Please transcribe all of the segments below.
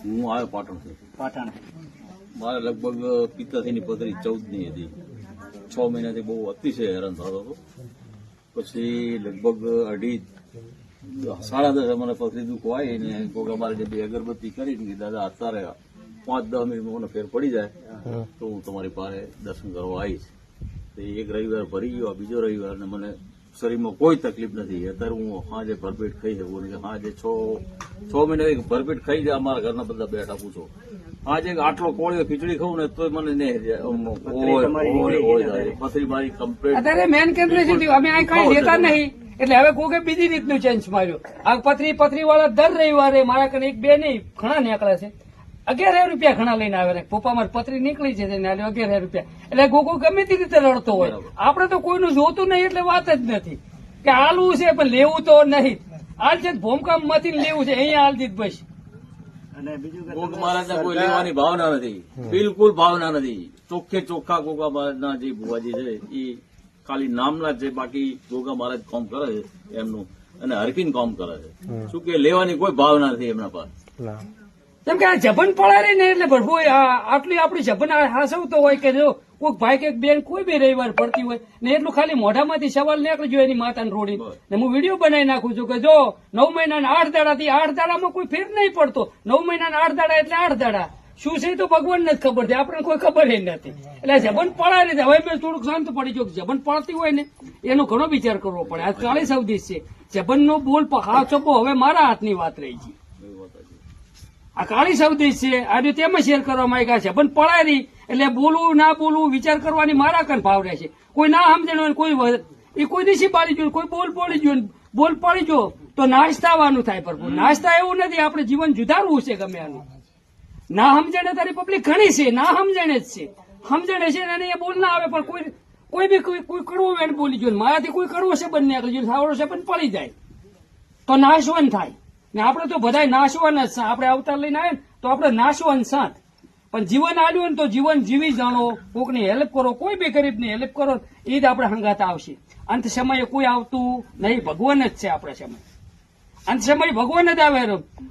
હું આવ્યો પાટણથી. પાટણ મારે લગભગ પિત્તાશયની પથરી 14ની હતી. 6 મહિનાથી બહુ અતિશય હેરાન થતો હતો. પછી લગભગ 10:30 મને પથરી દુખવા આવી ને કોઈક અમારે જે 2 અગરબત્તી કરીને દાદા અત્યારે 5-10 મિનિટ મને ફેર પડી જાય તો હું તમારી પાસે દર્શન કરવા આવીશ. તો એક રવિવાર ભરી ગયો, બીજો રવિવાર ને મને શરીરમાં કોઈ તકલીફ નથી. અત્યારે હું સાંજે ભરપેટ ખાઈ શકું ને સાંજે 6 મહિના ભરપેટ ખાઈ જાય. અમારા ઘરના બધા બેઠા પૂછો આજે આટલો કોળીઓ ખીચડી ખાવું ને તો મને પથરી મારી કમ્પ્લીટ. અત્યારે મેન કેન્દ્ર છે અમે આ કઈ લેતા નહીં એટલે હવે કોઈ બીજી રીતનું ચેન્જ માર્યો. આ પથરી વાળા દર રવિવારે મારા કને 1-2 નહીં ઘણા નીકળે છે. 11,000 રૂપિયા ઘણા લઈને આવે. પપ્પા મારી પથરી નીકળી છે 11,000 રૂપિયા. એટલે ગોગો ગમે તે રીતે રડતો હોય. આપડે તો કોઈનું જોતું નહીં એટલે વાત જ નથી કે આલવું છે પણ લેવું તો નહીં. આલજીત ભોમકામ માંથી લેવું છે અહીંયા આલજીત બસ. ગોગા મહારાજના કોઈ લેવાની ભાવના નથી, બિલકુલ ભાવના નથી. ચોખ્ખા ગોગા મહારાજના જે ભુવાજી છે એ ખાલી નામના જ છે. બાકી ગોગા મહારાજ કામ કરે છે એમનું અને હરકીન કામ કરે છે. શું કે લેવાની કોઈ ભાવના નથી એમના પાસે. જેમ કે આ જબન પડારી ને એટલે ભરભો આટલી આપણી જબન હાસવતો હોય કે જો કોઈ ભાઈ કે બેન કોઈ બી રવિવાર પડતી હોય ને એટલું ખાલી મોઢામાંથી સવાલ નીકળી જોઈએ એની માતાને રોડી ને હું વિડીયો બનાવી નાખું છું કે જો 9 મહિનાના 8 દાડાથી 8 દાડામાં કોઈ ફેર નહીં પડતો. 9 મહિનાના 8 દાડા એટલે 8 દાડા શું છે તો ભગવાનને જ ખબર છે, આપણને કોઈ ખબર નથી. એટલે જબન પડારી હવે મેં થોડુંક શાંત પડી ગયો. જબન પડતી હોય ને એનો ઘણો વિચાર કરવો પડે. આ 40 અવધિશ છે. જબનનો બોલ હા ચોપો હવે મારા હાથની વાત રહી છે. આ કાળી સૌદેશ છે આજે તેમાં શેર કરવામાં આવી ગયા છે. પણ પડારી એટલે બોલવું ના બોલવું વિચાર કરવાની મારા કન ભાવ રહે છે. કોઈ ના સમજણ હોય કોઈ એ કોઈ દિવસે પાડી ગયું કોઈ બોલ પડી ગયો બોલ પડી ગયો તો નાશ થવાનું થાય. પર નાશતા એવું નથી. આપણે જીવન જુદારવું છે ગમે આનું. ના સમજણે તારી પબ્લિક ઘણી છે, ના સમજણે જ છે. સમજણે છે એને એ બોલ ના આવે પણ કોઈ બી કોઈ કડવો વેણ બોલી ગયો મારાથી કોઈ કડવો છે બંને નીકળી ગયો સાવડો છે પણ પડી જાય તો નાશવન થાય. ને આપણે તો બધા નાશવાન જ છે. આપણે અવતાર લઈને આવે ને તો આપણે નાશવાન સાત પણ જીવન આવ્યું ને તો જીવન જીવી જાણો. કોકની હેલ્પ કરો, કોઈ બી ગરીબની હેલ્પ કરો એ જ આપણે હંગાત આવશે. અંત સમયે કોઈ આવતું નહીં, ભગવાન જ છે આપણે સમય. અંત સમય ભગવાન જ આવે.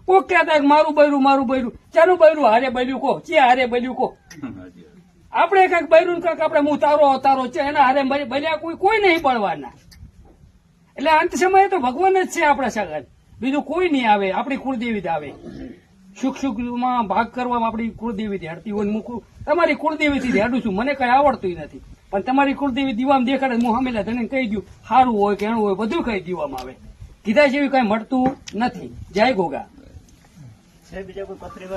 કોક કહેતા મારું બૈરું ચાનું બૈરું હારે બૈર્યું કહો ચે હારે બૈર્યું કહો. આપણે કાંઈક બૈરું કાંઈક આપણે હું તારો છે એના હારે બૈર્યા કોઈ નહીં બળવાના. એટલે અંત સમયે તો ભગવાન જ છે આપણા સગન, બીજું કોઈ નહીં આવે. આપણી કુળદેવી જ આવે. સુખમાં ભાગ કરવામાં આપણી કુળદેવી હેડતી હોય. તમારી કુળદેવીથી હેડું છું, મને કઈ આવડતું નથી પણ તમારી કુળદેવી દીવામાં દેખાડે હું હમેલા તને કહી દઉં સારું હોય કેણું હોય બધું કઈ દીવામાં આવે. કીધા જેવી કઈ મળતું નથી. જય ગોગા. બીજા કોઈ પત્રી